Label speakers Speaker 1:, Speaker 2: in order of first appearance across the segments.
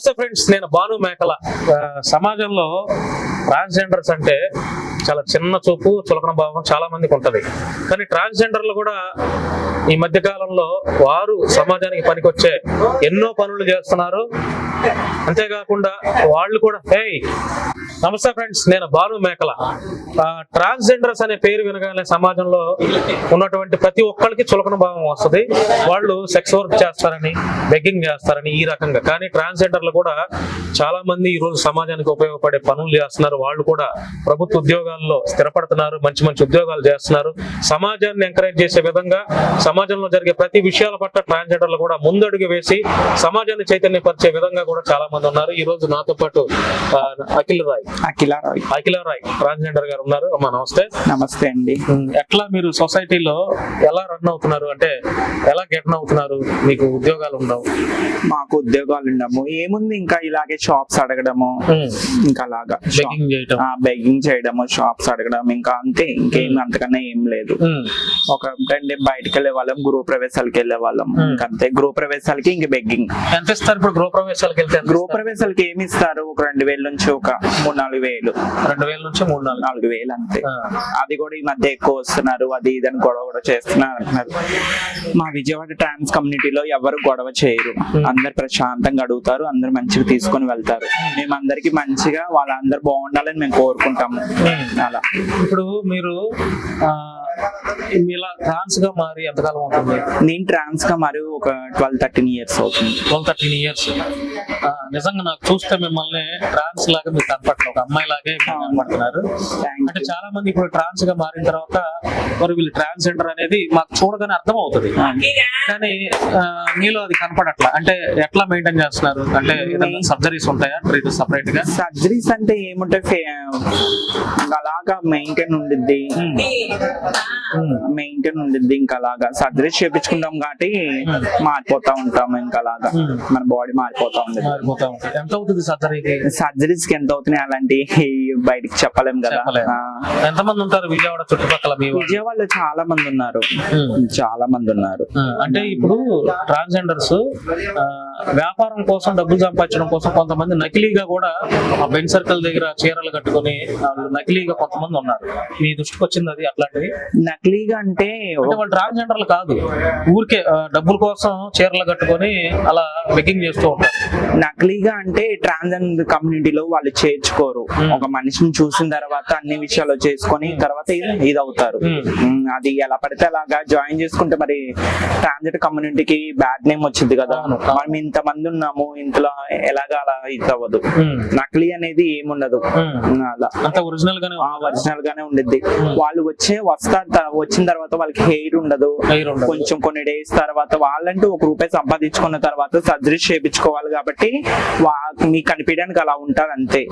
Speaker 1: నమస్తే ఫ్రెండ్స్, నేను భాను మేకల. సమాజంలో ట్రాన్స్జెండర్స్ అంటే చాలా చిన్న చూపు, చులకన భావం చాలా మందికి ఉంటది. కానీ ట్రాన్స్జెండర్లు కూడా ఈ మధ్య కాలంలో వారు సమాజానికి పనికొచ్చే ఎన్నో పనులు చేస్తున్నారు. అంతేకాకుండా వాళ్ళు కూడా నమస్తే ఫ్రెండ్స్, నేను భాను మేకల. ట్రాన్స్జెండర్స్ అనే పేరు వినగానే సమాజంలో ఉన్నటువంటి ప్రతి ఒక్కరికి చులకన భావం వస్తుంది. వాళ్ళు సెక్స్ వర్క్ చేస్తారని, బెగ్గింగ్ చేస్తారని ఈ రకంగా. కానీ ట్రాన్స్జెండర్లు కూడా చాలా మంది ఈ రోజు సమాజానికి ఉపయోగపడే పనులు చేస్తున్నారు. వాళ్ళు కూడా ప్రభుత్వ ఉద్యోగాల్లో స్థిరపడుతున్నారు, మంచి మంచి ఉద్యోగాలు చేస్తున్నారు. సమాజాన్ని ఎంకరేజ్ చేసే విధంగా సమాజంలో జరిగే ప్రతి విషయాల పట్ల ట్రాన్స్జెండర్లు కూడా ముందడుగు వేసి సమాజాన్ని చైతన్యపరిచే విధంగా కూడా చాలా మంది ఉన్నారు. ఈ రోజు నాతో పాటు అఖిల రాయ్ ట్రాన్స్జెండర్ గారు ఉన్నారు. అమ్మా నమస్తే.
Speaker 2: నమస్తే అండి.
Speaker 1: ఎట్లా మీరు సొసైటీలో ఎలా రన్ అవుతున్నారు, అంటే ఎలా గెట్ అవుతున్నారు? మీకు ఉద్యోగాలు ఉండవు?
Speaker 2: మాకు ఉద్యోగాలు ఉండము. ఏముంది, ఇంకా ఇలాగే షాప్స్ అడగడము, ఇంకా అలాగా బెగ్గింగ్ చేయడము, షాప్స్ అడగడం, ఇంకా అంతే. ఇంకేం అంతకన్నా ఏం లేదు. ఒక అంటే బయటకు వెళ్ళే వాళ్ళం, గృహ ప్రవేశాలకి వెళ్ళే వాళ్ళం, ఇంకంతే. గృహ ప్రవేశాలకి ఇంక బెగ్గింగ్.
Speaker 1: ఎంత ఇస్తారు ఇప్పుడు గృహ ప్రవేశాలకి వెళ్తే?
Speaker 2: గృహ ప్రవేశాలకి ఏమి ఇస్తారు? ఒక 2000 నుంచి ఒక 3-4 వేలు.
Speaker 1: 2000 నుంచి 3-4
Speaker 2: వేలు అంతే. అది కూడా ఈ మధ్య ఎక్కువ వస్తున్నారు, అది ఇదని గొడవ కూడా చేస్తున్నారు అంటున్నారు. మా విజయవాడ ట్రాన్స్ కమ్యూనిటీలో ఎవరు గొడవ చేయరు. అందరు ప్రశాంతంగా అడుగుతారు, అందరు మంచిగా తీసుకొని వెళ్తారు. మేమందరికి మంచిగా వాళ్ళందరూ బాగుండాలని మేము కోరుకుంటాము. అలా
Speaker 1: ఇప్పుడు మీరు ఇలా ట్రాన్స్ గా మారి ఎంతకాలం అవుతుంది?
Speaker 2: నేను ట్రాన్స్ గా మరి ఒక 12-13 ఇయర్స్ అవుతుంది.
Speaker 1: 12-13 ఇయర్స్. నిజంగా నాకు చూస్తే మిమ్మల్ని ట్రాన్స్ లాగా మీరు కనపడతారు, ఒక అమ్మాయి లాగే కనపడుతున్నారు. అంటే చాలా మంది ఇప్పుడు ట్రాన్స్ గా మారిన తర్వాత మరి వీళ్ళు ట్రాన్స్జెండర్ అనేది మాకు చూడగానే అర్థం అవుతుంది, కానీ మీలో అది కనపడట్లా. అంటే ఎట్లా మెయింటైన్ చేస్తున్నారు? అంటే ఏదైనా సర్జరీస్ ఉంటాయా సపరేట్ గా?
Speaker 2: సర్జరీస్ అంటే ఏముంటాయి, అలాగా మెయింటైన్ ఉండిద్ది. ఇంకా అలాగా సర్జరీస్ చేయించుకుంటాం కాబట్టి మారిపోతా ఉంటాం. ఇంకా అలాగా మన బాడీ మారిపోతా ఉంది.
Speaker 1: ఎంత అవుతుంది సర్జరీకి?
Speaker 2: సర్జరీస్ కి ఎంత అవుతున్నాయి అలాంటి బయటికి చెప్పలేం కదా.
Speaker 1: ఎంతమంది ఉంటారు విజయవాడ చుట్టుపక్కల?
Speaker 2: విజయవాడలో చాలా మంది ఉన్నారు.
Speaker 1: అంటే ఇప్పుడు ట్రాన్స్జెండర్స్ వ్యాపారం కోసం, డబ్బులు సంపాదించడం కోసం కొంతమంది నకిలీగా కూడా బెంచ్ సర్కిల్ దగ్గర చీరలు కట్టుకుని నకిలీగా కొంతమంది ఉన్నారు. మీ దృష్టికి వచ్చింది అది అట్లాంటివి?
Speaker 2: నకిలీగా అంటే
Speaker 1: వాళ్ళు ట్రాన్స్జెండర్లు కాదు, ఊరికే డబ్బుల కోసం చీరలు కట్టుకొని అలా బెగ్గింగ్ చేస్తూ ఉంటారు.
Speaker 2: నకిలీగా అంటే ట్రాన్స్జెండర్ కమ్యూనిటీలో వాళ్ళు చేర్చుకోరు. ఒక మనిషిని చూసిన తర్వాత అన్ని విషయాలు చేసుకొని తర్వాత ఇది అవుతారు. అది ఎలా పడితే అలాగా జాయిన్ చేసుకుంటే మరి ట్రాన్స్జెండర్ కమ్యూనిటీకి బ్యాడ్ నేమ్ వచ్చింది కదా. మనం ఇంతమంది ఉన్నాము, ఇంతలో ఎలాగా అలా ఇది అవ్వదు. నకిలీ అనేది ఏముండదు, అలా ఒరిజినల్ గానే ఉండిద్ది. వాళ్ళు వచ్చిన తర్వాత వాళ్ళకి హెయిర్ ఉండదు. కొంచెం కొన్ని డేస్ తర్వాత వాళ్ళంటూ ₹1 సంపాదించుకున్న తర్వాత సర్జరీ చేయించుకోవాలి కాబట్టి మీకు కనిపించడానికి అలా ఉంటారు అంతే.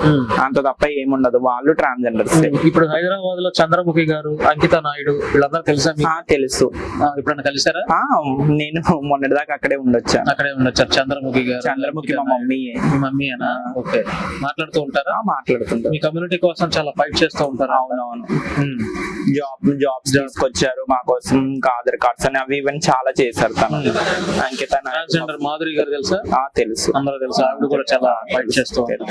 Speaker 2: అంత తప్ప ఏముండదు. వాళ్ళు ట్రాన్స్జెండర్స్.
Speaker 1: ఇప్పుడు హైదరాబాద్ లో చంద్రముఖి గారు, అంకిత నాయుడు వీళ్ళందరూ తెలుసా?
Speaker 2: తెలుసు.
Speaker 1: ఇప్పుడు కలిసారా?
Speaker 2: నేను మొన్నటిదాకా అక్కడే ఉండొచ్చారు.
Speaker 1: చంద్రముఖి గారు.
Speaker 2: చంద్రముఖి మా మమ్మీ.
Speaker 1: మీ మమ్మీనా? ఓకే. మాట్లాడుతూ ఉంటారా?
Speaker 2: మాట్లాడుతుంటారు.
Speaker 1: మీ కమ్యూనిటీ కోసం చాలా ఫైట్ చేస్తూ ఉంటారు.
Speaker 2: అవునవును. జాబ్స్ తీసుకొచ్చారు మా కోసం, ఆధార్ కార్డ్స్ అని అవి ఇవన్నీ చాలా చేశారు. అంకిత
Speaker 1: ట్రాన్స్జెండర్ మాధురి గారు తెలుసా?
Speaker 2: తెలుసు,
Speaker 1: అందరూ తెలుసు. ఆవిడ కూడా చాలా ఫైట్ చేస్తూ ఉంటారు.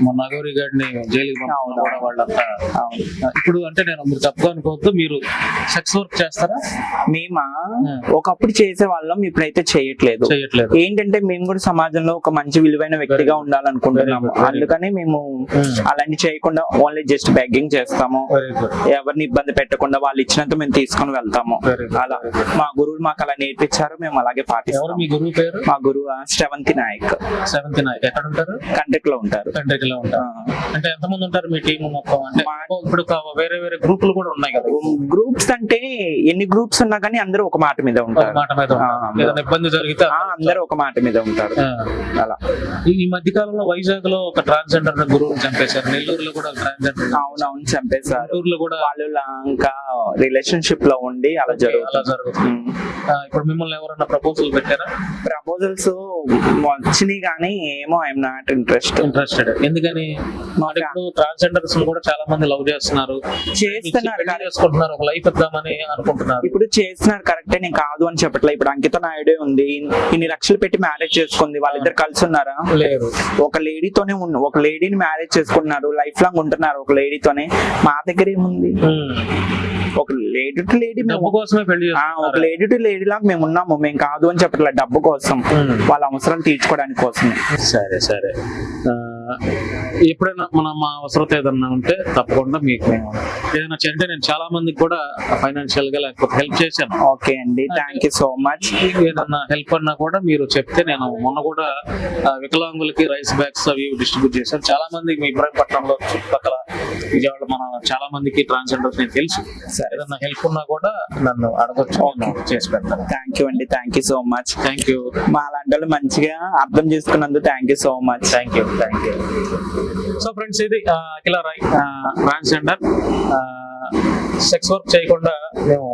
Speaker 1: మన నగౌరి గారిని జైలుకి పంపడం వాళ్ళంతా. ఇప్పుడు అంటే నేను మీరు తప్పుగా అనుకోవద్దు, మీరు సెక్స్ వర్క్ చేస్తారా?
Speaker 2: మేమా ఒకప్పుడు చేసే వాళ్ళం, ఇప్పుడైతే చేయట్లేదు. ఏంటంటే మేము కూడా సమాజంలో ఒక మంచి విలువైన వ్యక్తిగా ఉండాలనుకుంటున్నాము. అందుకని మేము అలాంటి చేయకుండా ఓన్లీ జస్ట్ బెగ్గింగ్ చేస్తాము. ఎవరిని ఇబ్బంది పెట్టకుండా వాళ్ళు ఇచ్చినంత మేము తీసుకొని వెళ్తాము. అలా మా గురువులు మాకు అలా నేర్పించారు, మేము అలాగే పాటిస్తాము.
Speaker 1: మీ గురువు పేరు?
Speaker 2: మా గురువు శ్రవంతి నాయక్.
Speaker 1: ఎక్కడ ఉంటారు?
Speaker 2: కండ్రికలో ఉంటారు.
Speaker 1: అంటే ఎంతమంది ఉంటారు మీ టీం మొత్తం? అంటే ఇప్పుడు వేరే వేరే గ్రూపులు కూడా ఉన్నాయి కదా.
Speaker 2: గ్రూప్స్ అంటే ఎన్ని గ్రూప్స్ ఉన్నా కానీ అందరూ ఒక మాట మీద ఉంటారు.
Speaker 1: ఇబ్బంది జరిగితే
Speaker 2: అందరూ ఒక మాట మీద ఉంటారు. అలా
Speaker 1: ఈ మధ్య కాలంలో వైజాగ్ లో ఒక ట్రాన్స్జెండర్ గురువుని చంపేశారు. నెల్లూరులో కూడా ట్రాన్స్జెండర్.
Speaker 2: అవునవును, చంపేశారు.
Speaker 1: నెల్లూరులో కూడా
Speaker 2: వాళ్ళు ఇంకా రిలేషన్షిప్ లో ఉండి అలా జరుగుతుంది.
Speaker 1: ఇప్పుడు మిమ్మల్ని ఎవరన్నా ప్రపోజల్ పెట్టారా?
Speaker 2: ప్రపోజల్స్ వచ్చినాయి కానీ ఏమో ఐఎమ్ నాట్
Speaker 1: ఇంట్రెస్టెడ్ ఎందుకని? మాకు ఇప్పుడు ట్రాన్స్జెండర్స్ కూడా చాలా మంది లవ్ చేస్తున్నారు,
Speaker 2: చేస్తున్నారు
Speaker 1: పెళ్లి చేసుకుంటున్నారు, ఒక లైఫ్ ఇద్దామని అనుకుంటున్నారు.
Speaker 2: ఇప్పుడు చేస్తున్నారు కరెక్టే, నేను కాదు అని చెప్పట్లే. ఇప్పుడు అంకిత నాయుడు ఉంది, ఇన్ని లక్షలు పెట్టి మ్యారేజ్ చేసుకుంది, వాళ్ళిద్దరు కలిసి ఉన్నారా?
Speaker 1: లేరు.
Speaker 2: ఒక లేడీతోనే ఒక లేడీని మ్యారేజ్ చేసుకున్నారు, లైఫ్ లాంగ్ ఉంటున్నారు ఒక లేడీతోనే. మా దగ్గర ఏముంది? ఒక లేడీ టు లేడీ
Speaker 1: డబ్బు కోసమే పెళ్లి
Speaker 2: ఒక
Speaker 1: చేసుకుంటున్నారు.
Speaker 2: లేడీ టు లేడీ లాగా మేము ఉన్నాము. మేము కాదు అని చెప్పట్లే, డబ్బు కోసం, వాళ్ళ అవసరం తీర్చుకోవడానికి కోసమే.
Speaker 1: సరే సరే. ఎప్పుడైనా మా అవసరం ఏదన్నా ఉంటే తప్పకుండా మీకు మేము ఏదైనా అంటే నేను చాలా మందికి కూడా ఫైనాన్షియల్ గా లేకపోతే హెల్ప్ చేశాను.
Speaker 2: ఓకే అండి, థ్యాంక్ యూ సో మచ్.
Speaker 1: ఏదన్నా హెల్ప్ అన్నా కూడా మీరు చెప్తే, నేను మొన్న కూడా వికలాంగులకి రైస్ బ్యాగ్స్ అవి డిస్ట్రిబ్యూట్ చేశాను. చాలా మంది మీ ఇబ్రాహీంపట్నంలో చుట్టుపక్కల విజయవాడ మన చాలా మందికి ట్రాన్స్జెండర్స్ నేను తెలుసు. ఏదన్నా హెల్ప్ ఉన్నా కూడా నన్ను అడగొచ్చు, నేను చేసి పెడతాను.
Speaker 2: థ్యాంక్ యూ అండి, thank you so much.
Speaker 1: Thank you.
Speaker 2: మా లాంటి వాళ్ళు మంచిగా అర్థం చేసుకున్నందుకు thank you so much.
Speaker 1: Thank you. So friends, ఇది అఖిల రాయ్ ట్రాన్స్జెండర్. సెక్స్ వర్క్ చేయకుండా మేము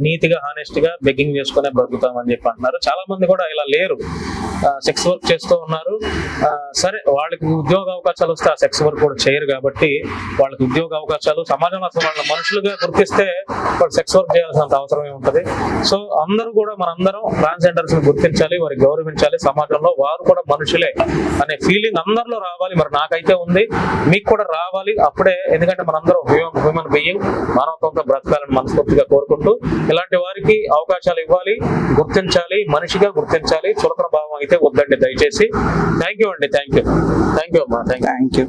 Speaker 1: నీతిగా హానెస్ట్ గా బెగ్గింగ్ చేసుకునే బ్రతుకుతామని చెప్పి అంటున్నారు. చాలా మంది కూడా ఇలా లేరు, సెక్స్ వర్క్ చేస్తూ ఉన్నారు. సరే, వాళ్ళకి ఉద్యోగ అవకాశాలు వస్తే ఆ సెక్స్ వర్క్ కూడా చేయరు కాబట్టి వాళ్ళకి ఉద్యోగ అవకాశాలు సమాజంలో అసలు వాళ్ళ మనుషులుగా గుర్తిస్తే వాళ్ళు సెక్స్ వర్క్ చేయాల్సినంత అవసరం ఏముంటది. సో అందరూ కూడా మనందరం ట్రాన్స్జెండర్స్ ని గుర్తించాలి, వారికి గౌరవించాలి. సమాజంలో వారు కూడా మనుషులే అనే ఫీలింగ్ అందరిలో రావాలి. మరి నాకైతే ఉంది, మీకు కూడా రావాలి. అప్పుడే, ఎందుకంటే మనందరం హ్యూమన్ బీయింగ్, మానవత్వంతో బ్రతకాలని మనస్ఫూర్తిగా కోరుకుంటూ ఇలాంటి వారికి అవకాశాలు ఇవ్వాలి, గుర్తించాలి, మనిషిగా గుర్తించాలి. చులకన భావం అయితే వద్దండి దయచేసి. థ్యాంక్ యూ అండి, థ్యాంక్ యూ అమ్మా, థ్యాంక్ యూ.